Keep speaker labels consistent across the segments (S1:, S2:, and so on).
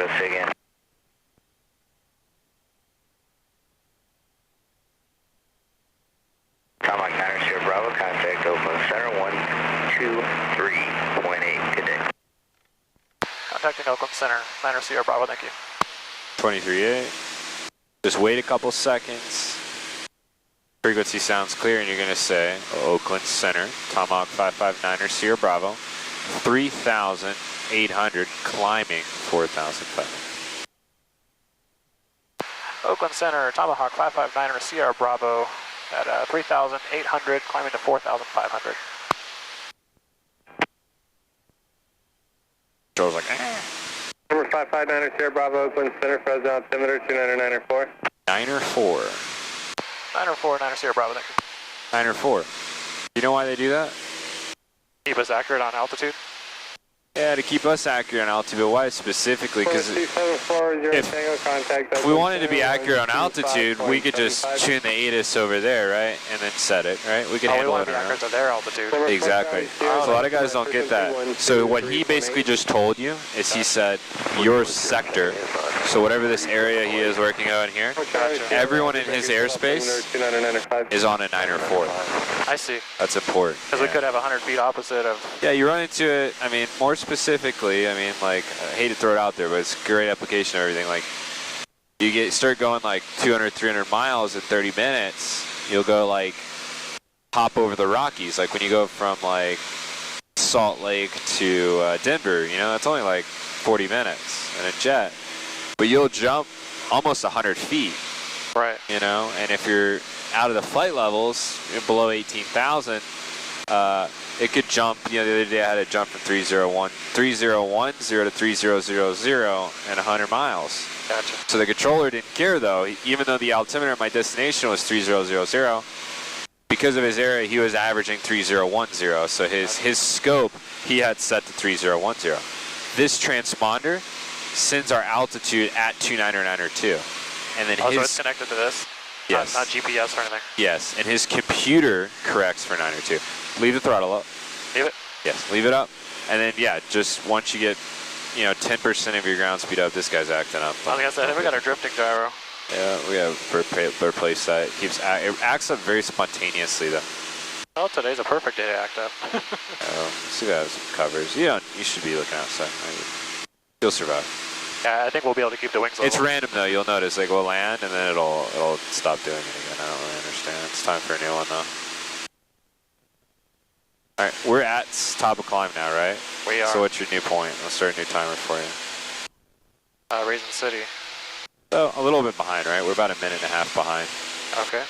S1: Echo SIG in. Tomahawk 9 Sierra Bravo, contact Oakland Center 123.8. Good day.
S2: Contacting Oakland Center, 9 Sierra Bravo, thank you.
S3: 23.8. Just wait a couple seconds. Frequency sounds clear, and you're going to say Oakland Center, Tomahawk 559er Sierra Bravo, 3,800, climbing 4,500.
S2: Oakland Center, Tomahawk 559er Sierra Bravo at 3,800, climbing to 4,500.
S3: Joe's like,
S4: Number 559er Sierra Bravo, Oakland Center, Fresno altimeter 299.4.
S3: 904.
S2: 904, 9 Sierra Bravo, thank you.
S3: 904. You know why they do that?
S2: Keep us accurate on altitude.
S3: Yeah, to keep us accurate on altitude. Why specifically? Because if we wanted to be accurate on altitude, we could just tune the ATIS over there, right? And then set it, right? We could handle it.
S2: We want to be accurate to their altitude.
S3: Exactly. So a lot of guys don't get that. So what he basically just told you is he said, your sector, so whatever this area he is working on here, everyone in his airspace is on a 904.
S2: I see.
S3: That's important.
S2: Because we could have 100 feet opposite of...
S3: Yeah, you run into it, I mean, more specifically, I mean, like, I hate to throw it out there, but it's a great application of everything. Like, you start going like 200, 300 miles in 30 minutes, you'll go like, hop over the Rockies. Like when you go from like Salt Lake to Denver, you know, that's only like 40 minutes in a jet. But you'll jump almost 100 feet.
S2: Right.
S3: You know, and if you're out of the flight levels, below 18,000, it could jump, you know, the other day I had to jump from 3010 to 3000 and 100 miles.
S2: Gotcha.
S3: So the controller didn't care though, even though the altimeter at my destination was 3000, because of his area, he was averaging 3010. So his scope, he had set to 3010. This transponder sends our altitude at 29902. And then
S2: so it's connected to this?
S3: Yes.
S2: Not GPS or anything?
S3: Yes, and his computer corrects for 902. Leave the throttle up.
S2: Leave it?
S3: Yes, leave it up. And then, yeah, just once you get, you know, 10% of your ground speed up, this guy's acting up.
S2: I think we got our drifting gyro.
S3: Yeah, we have replace that. It acts up very spontaneously, though.
S2: Oh, today's a perfect day to act up.
S3: See that some covers. You should be looking outside. You'll survive.
S2: Yeah, I think we'll be able to keep the wings level.
S3: It's random, though. You'll notice. Like, we'll land, and then it'll stop doing it again. I don't really understand. It's time for a new one, though. All right, we're at top of climb now, right?
S2: We are.
S3: So what's your new point? I'll start a new timer for you.
S2: Raisin City.
S3: So a little bit behind, right? We're about a minute and a half behind.
S2: Okay.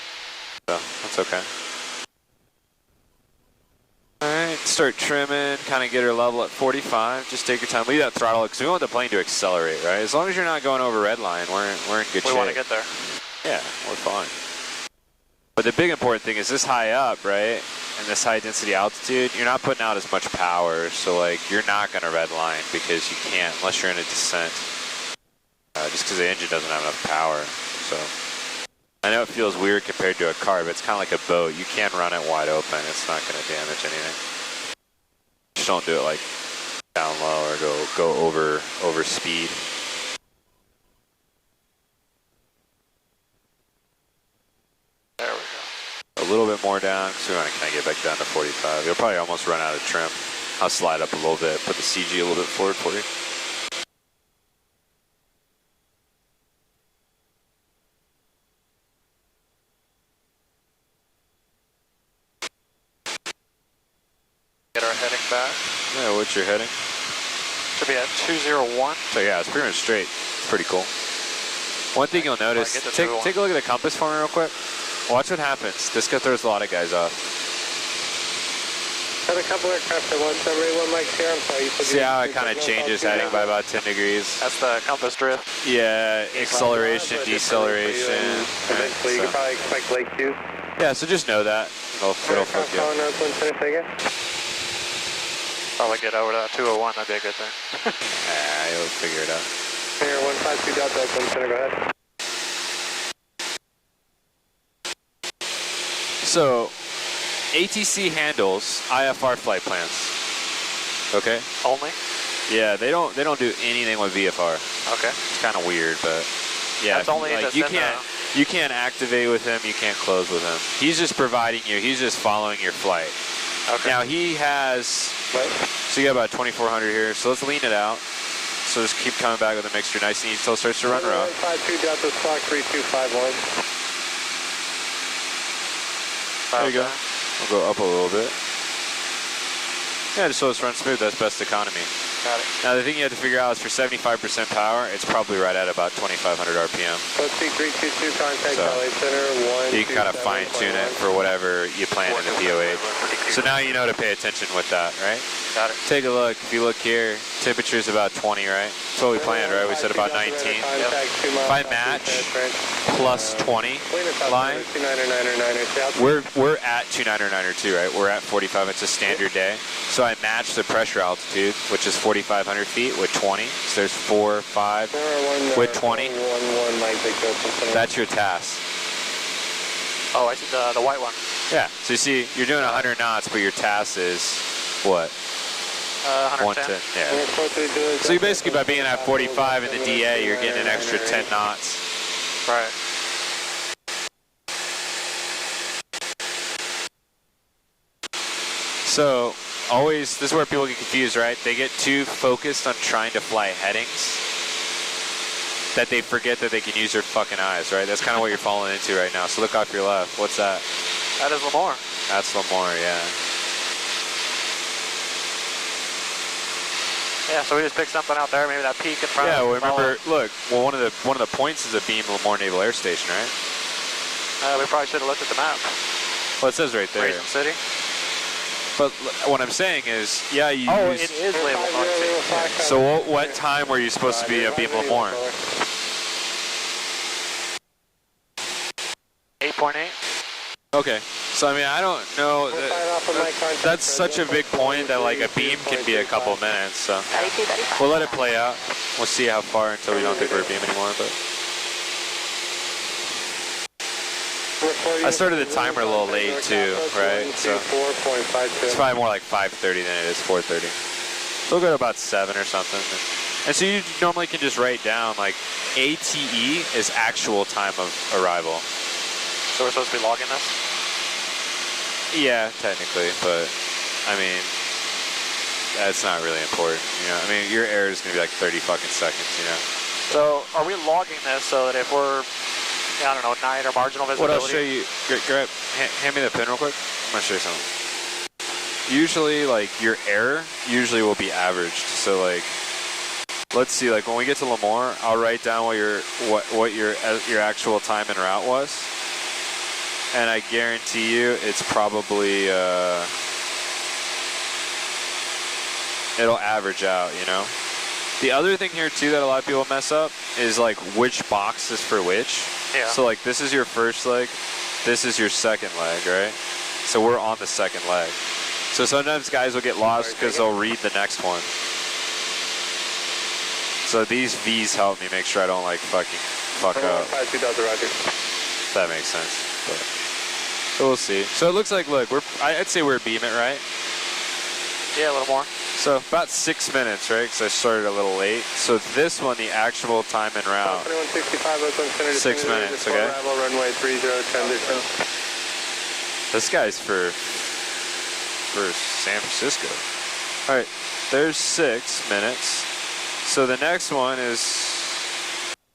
S3: So that's okay. All right, start trimming, kind of get her level at 45. Just take your time. Leave that throttle, because we want the plane to accelerate, right? As long as you're not going over red line, we're in good shape.
S2: We want to get there.
S3: Yeah, we're fine. But the big important thing is this high up, right? And this high density altitude, you're not putting out as much power. So like, you're not going to red line because you can't, unless you're in a descent. Just because the engine doesn't have enough power. So I know it feels weird compared to a car, but it's kind of like a boat. You can run it wide open. It's not going to damage anything. Just don't do it like down low or go over speed.
S2: There we go.
S3: A little bit more down, because we want to kind of get back down to 45. You'll probably almost run out of trim. I'll slide up a little bit, put the CG a little bit forward for you.
S2: Get our heading back.
S3: Yeah, what's your heading?
S2: Should be at 201.
S3: So yeah, it's pretty much straight. It's pretty cool. One thing you'll notice, take a look at the compass for me real quick. Watch what happens. This guy throws a lot of guys off.
S4: Had a couple aircraft at once, everyone likes here.
S3: See how it kind of changes heading by about 10 degrees?
S2: That's the compass drift.
S3: Yeah, acceleration, deceleration.
S4: Eventually, you could probably expect Lake 2.
S3: Yeah, so just know that. It'll fuck you up.
S2: Probably get over to 201, that'd be a good thing.
S3: You'll figure it out.
S4: Here, 152 Delta, Oakland Center, go ahead.
S3: So, ATC handles IFR flight plans. Okay?
S2: Only?
S3: Yeah, they don't do anything with VFR.
S2: Okay.
S3: It's kind of weird, but yeah,
S2: That's only
S3: like
S2: just
S3: you
S2: in
S3: can't activate with him, you can't close with him. He's just providing you. He's just following your flight.
S2: Okay.
S3: Now he has. So you got about 2,400 here. So let's lean it out. So just keep coming back with a mixture, nice and easy until it starts to run rough.
S4: 52 Delta Squawk 3251.
S3: There you go. We'll go up a little bit. Yeah, just so it's run smooth. That's best economy.
S2: Got it.
S3: Now the thing you have to figure out is for 75% power, it's probably right at about 2,500 RPM.
S4: So C322 contact
S3: So,
S4: LA Center 1.
S3: You can kind of fine tune it for whatever you plan in the POH. So now you know to pay attention with that, right?
S2: Got it.
S3: Take a look. If you look here, temperature's about 20, right? That's what we planned, right? We said about 19. If I match plus 20 line, we're at 2992, right? We're at 45. It's a standard day. So I match the pressure altitude, which is 4,500 feet, with 20. So there's 4, 5 with 20. That's your task.
S2: Oh, I see the white one.
S3: Yeah. So you see, you're doing 100 knots, but your task is what?
S2: 110.
S3: Yeah. So you basically, by being at 45 in the DA, you're getting an extra 10 knots.
S2: Right.
S3: So always, this is where people get confused, right? They get too focused on trying to fly headings that they forget that they can use their fucking eyes, right? That's kind of what you're falling into right now. So look off your left. What's that?
S2: That is Lemoore.
S3: That's Lemoore, yeah.
S2: Yeah, so we just picked something out there, maybe that peak in front of us.
S3: Yeah, well, remember, look, well, one of the points is a beam Lemoore Naval Air Station, right?
S2: We probably should have looked at the map.
S3: Well, it says right there.
S2: Raisin City.
S3: But what I'm saying is, yeah, you
S2: Oh,
S3: use...
S2: it is labeled North City.
S3: So what time were you supposed to be at beam Lemoore?
S2: 8.8.
S3: Okay. So, I mean, I don't know. That's such a big point that, like, a beam can be a couple minutes, so. We'll let it play out. We'll see how far until we don't think we're a beam anymore, but. I started the timer a little late, too, right? So it's probably more like 5:30 than it is 4:30. So we'll go to about 7 or something. And so you normally can just write down, like, ATE is actual time of arrival.
S2: So we're supposed to be logging this?
S3: Yeah, technically, but I mean, that's not really important, you know. I mean, your error is going to be like 30 fucking seconds, you know.
S2: So are we logging this so that if we're, I don't know, night or marginal visibility?
S3: What I'll show you, grab, hand me the pin real quick. I'm going to show you something. Usually, like, your error usually will be averaged. So, like, let's see, like, when we get to Lemoore, I'll write down what your actual time en route was. And I guarantee you it's probably, it'll average out, you know? The other thing here, too, that a lot of people mess up is, like, which box is for which.
S2: Yeah.
S3: So, like, this is your first leg, this is your second leg, right? So we're on the second leg. So sometimes guys will get lost because they'll read the next one. So these V's help me make sure I don't, like, fuck up. That makes sense. But so we'll see. So it looks like, look, I'd say we're beam it, right?
S2: Yeah, a little more.
S3: So about 6 minutes, right? Because I started a little late. So this one, the actual time en route, 6 minutes, okay?
S4: Runway 30, transition.
S3: This guy's for San Francisco. All right, there's 6 minutes. So the next one is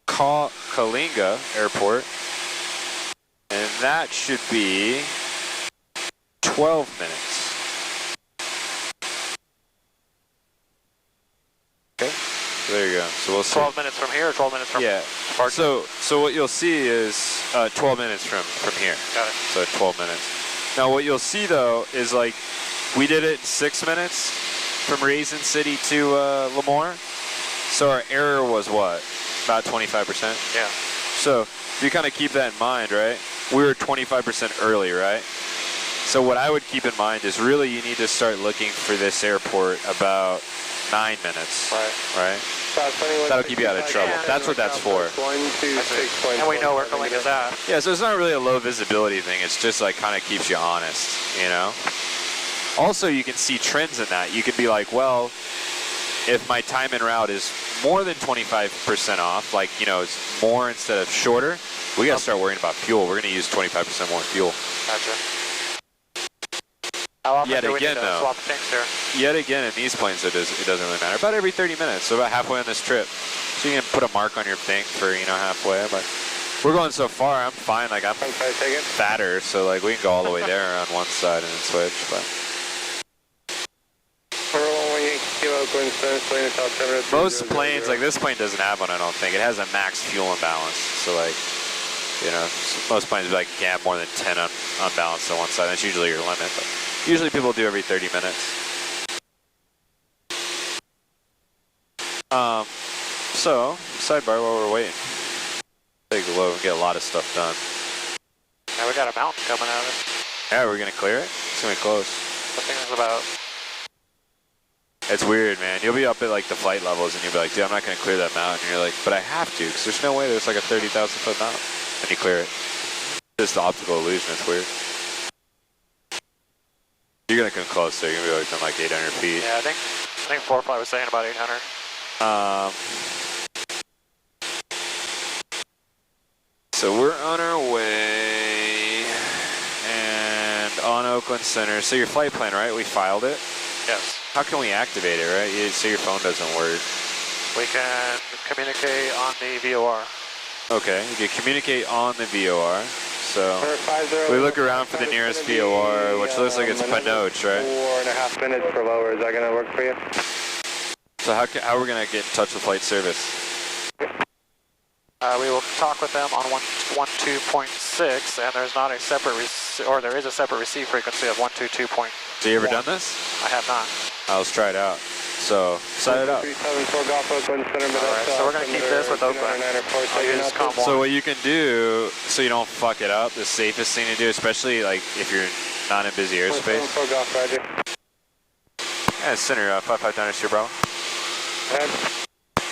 S3: Kalinga Airport. And that should be 12 minutes. Okay, so there you go. So we'll see.
S2: 12 minutes from here or 12 minutes from
S3: Yeah.
S2: departure?
S3: So what you'll see is 12 minutes from here.
S2: Got it.
S3: So 12 minutes. Now what you'll see though is, like, we did it in 6 minutes from Raisin City to Lemoore. So our error was what? About 25%?
S2: Yeah.
S3: So if you kind of keep that in mind, right? We were 25% early, right? So what I would keep in mind is really you need to start looking for this airport about 9 minutes. Right? That'll keep you out of trouble. That's what that's for.
S2: And we know where Kalinga's at.
S3: Yeah, so it's not really a low visibility thing. It's just, like, kind of keeps you honest, you know? Also, you can see trends in that. You can be like, well, if my time en route is more than 25% off, like, you know, it's more instead of shorter, we got to start worrying about fuel. We're going to use 25% more fuel.
S2: Gotcha. How often
S3: Yet
S2: do we
S3: again,
S2: need to
S3: though,
S2: swap tanks here?
S3: Yet again, in these planes, it doesn't really matter. About every 30 minutes, so about halfway on this trip. So you can put a mark on your thing for, you know, halfway. But we're going so far, I'm fine. Like, I'm fatter, so like we can go all the way there on one side and then switch. But most planes, like this plane doesn't have one, I don't think. It has a max fuel imbalance. So like, you know, most planes like can't have more than 10 unbalanced on one side. That's usually your limit. But usually people do every 30 minutes. So, sidebar while we're waiting. Take a load and get a lot of stuff done.
S2: Yeah, we got a mountain coming at us.
S3: Yeah, we're going to clear it? It's going to be close.
S2: The thing is about...
S3: It's weird, man. You'll be up at like the flight levels and you'll be like, dude, I'm not going to clear that mountain. And you're like, but I have to, because there's no way there's like a 30,000 foot mountain. And you clear it. It's just the optical illusion. It's weird. You're going to come close there. You're going to be within like 800 feet.
S2: Yeah, I think 4-Fly was saying about 800.
S3: So we're on our way and on Oakland Center. So your flight plan, right? We filed it?
S2: Yes.
S3: How can we activate it, right? You say your phone doesn't work.
S2: We can communicate on the VOR.
S3: Okay, you can communicate on the VOR. So we look around for the nearest VOR, which looks like it's Panoche, right?
S4: 4.5 minutes for lower. Is that going to work for you?
S3: So how are we going to get in touch with flight service?
S2: We will talk with them on 112.6, and there's not a separate there is a separate receive frequency of 122.
S3: So you ever done this?
S2: I have not.
S3: Let's try it out. So set it up.
S4: 374 Golf Oakland Center.
S2: Alright, so we're going to keep this with Oakland. I'll use COM1.
S3: So what you can do, so you don't fuck it up, the safest thing to do, especially like if you're not in busy airspace.
S4: 4 Golf, Roger.
S3: Yeah, center 559 Sierra Bravo.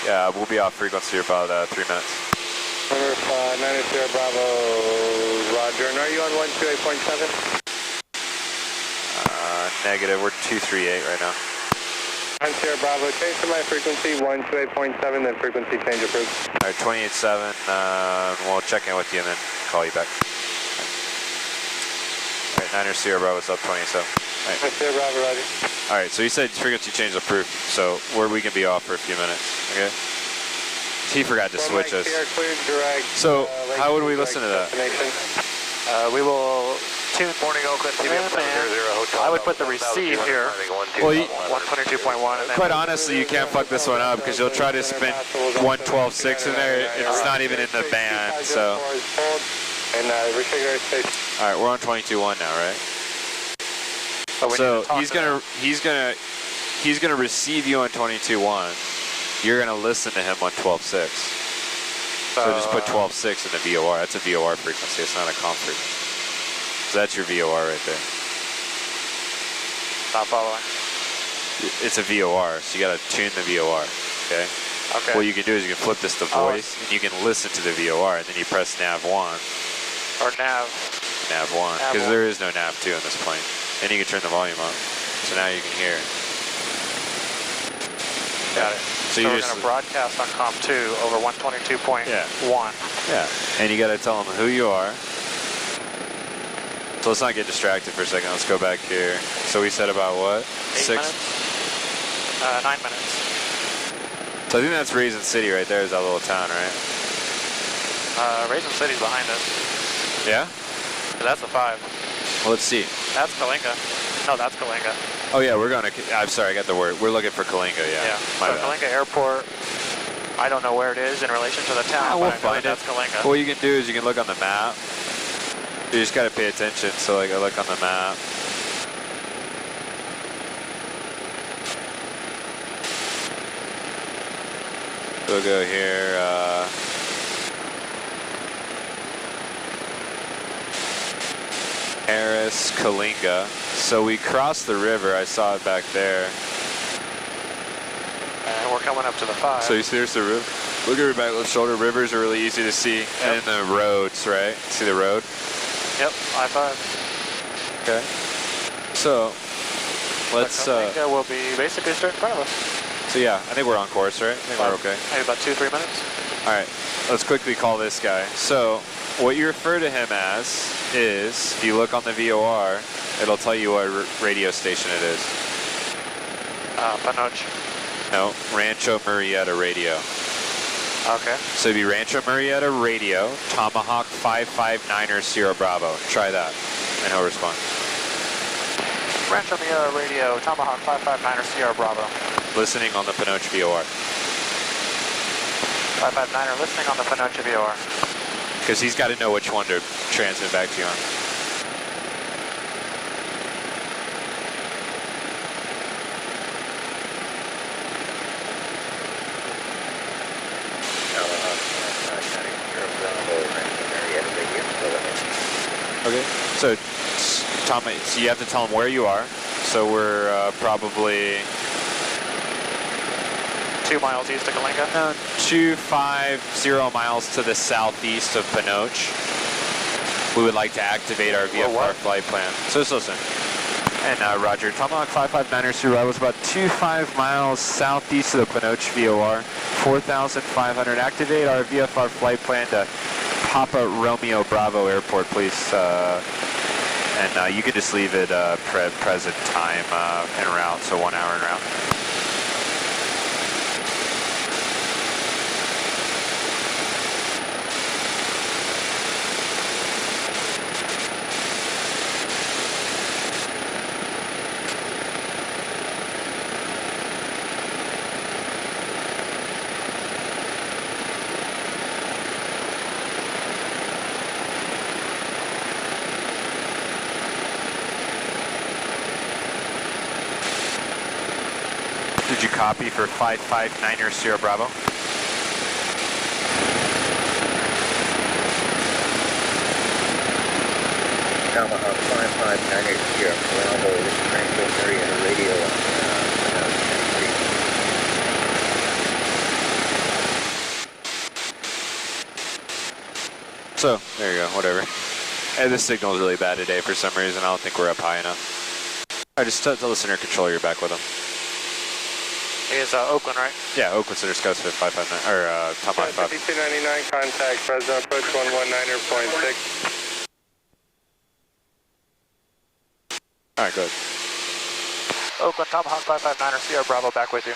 S3: Yeah, we'll be off frequency for about 3 minutes.
S4: Number 9 Sierra Bravo, Roger. And are you on 128.7?
S3: Negative, we're 238 right now.
S4: 9 Sierra Bravo, change to my frequency, 128.7, then frequency change approved.
S3: All right, 28.7, we'll check in with you and then call you back. All right, 9 Sierra Bravo's up 27. All right.
S4: 9 Sierra Bravo, Roger.
S3: All right, so you said frequency change approved, so we can be off for a few minutes, okay? He forgot to switch us. So how would we listen to that?
S2: We will tune Morning Oakland FM, and I would put the receive here.
S3: Well,
S2: 122.1. And then
S3: quite honestly, you can't fuck this one up because you'll try to spin 112.6 in there. It's not even in the band, so. All right, we're on 22.1 now, right? So he's gonna receive you on 22.1. You're gonna listen to him on 12.6. So just put 12.6 in the VOR. That's a VOR frequency. It's not a COM frequency. So that's your VOR right there.
S2: Not following.
S3: It's a VOR, so you gotta tune the VOR. Okay.
S2: Okay.
S3: What you can do is you can flip this to voice, and you can listen to the VOR, and then you press nav 1.
S2: Or nav.
S3: Nav 1, because there is no nav 2 in this plane. And you can turn the volume up. So now you can hear.
S2: Got it.
S3: So
S2: we're going to broadcast on COM2 over 122.1.
S3: Yeah. And you got to tell them who you are. So let's not get distracted for a second. Let's go back here. So we said about what?
S2: 8 minutes? 9 minutes.
S3: So I think that's Raisin City right there. Is that little town, right?
S2: Raisin City's behind us.
S3: Yeah?
S2: So that's the 5.
S3: Well, let's see.
S2: That's Kalinga. No, that's Kalinga.
S3: Oh yeah, we're going to, I'm sorry, I got the word. We're looking for Kalinga, yeah.
S2: Yeah, so Kalinga Airport, I don't know where it is in relation to the town,
S3: we'll
S2: but I know
S3: find
S2: that's Kalinga.
S3: What you can do is you can look on the map. You just got to pay attention, so like I look on the map. We'll go here, Harris, Kalinga. So we crossed the river. I saw it back there.
S2: And we're coming up to the 5.
S3: So you see there's the river. Look at your back left shoulder. Rivers are really easy to see. Yep. And the roads, right? See the road?
S2: Yep, I-5.
S3: Okay. So let's.
S2: Kalinga will be basically straight in front of us.
S3: So yeah, I think we're on course, right? I think we're okay.
S2: Maybe about 2-3 minutes.
S3: All right, let's quickly call this guy. So what you refer to him as is, if you look on the VOR, it'll tell you what radio station it is.
S2: Panoche.
S3: No, Rancho Murrieta Radio.
S2: Okay.
S3: So it'd be Rancho Murrieta Radio, Tomahawk 559er Sierra Bravo. Try that, and he'll respond.
S2: Rancho Murrieta Radio, Tomahawk 559er Sierra Bravo.
S3: Listening on the Panoche VOR.
S2: 559er listening on the Panoche VOR.
S3: Because he's got to know which one to transmit back to you on. Okay, so Tom, so you have to tell him where you are. So we're probably
S2: 2 miles east of Kalinga.
S3: 250 miles to the southeast of Panoche. We would like to activate our VFR flight plan. So just listen. And Roger, Tomahawk 559er Sierra was about 25 miles southeast of the Panoche VOR, 4,500. Activate our VFR flight plan to Papa Romeo Bravo Airport, please. And you can just leave it present time en route, so 1 hour en route. Did you copy for 559er Sierra Bravo?
S1: Tomahawk 559er Sierra Bravo, this is Rancho Murrieta Radio on
S3: So, there you go, whatever. Hey, this signal is really bad today for some reason. I don't think we're up high enough. Alright, just tell the center controller you're back with him.
S2: Is Oakland, right?
S3: Yeah, Oakland Center Scouts 559, or Tomahawk 5.
S4: 5299, contact Fresno approach 119.6.
S3: Alright, good.
S2: Oakland, Tomahawk 559er Sierra Bravo back with you.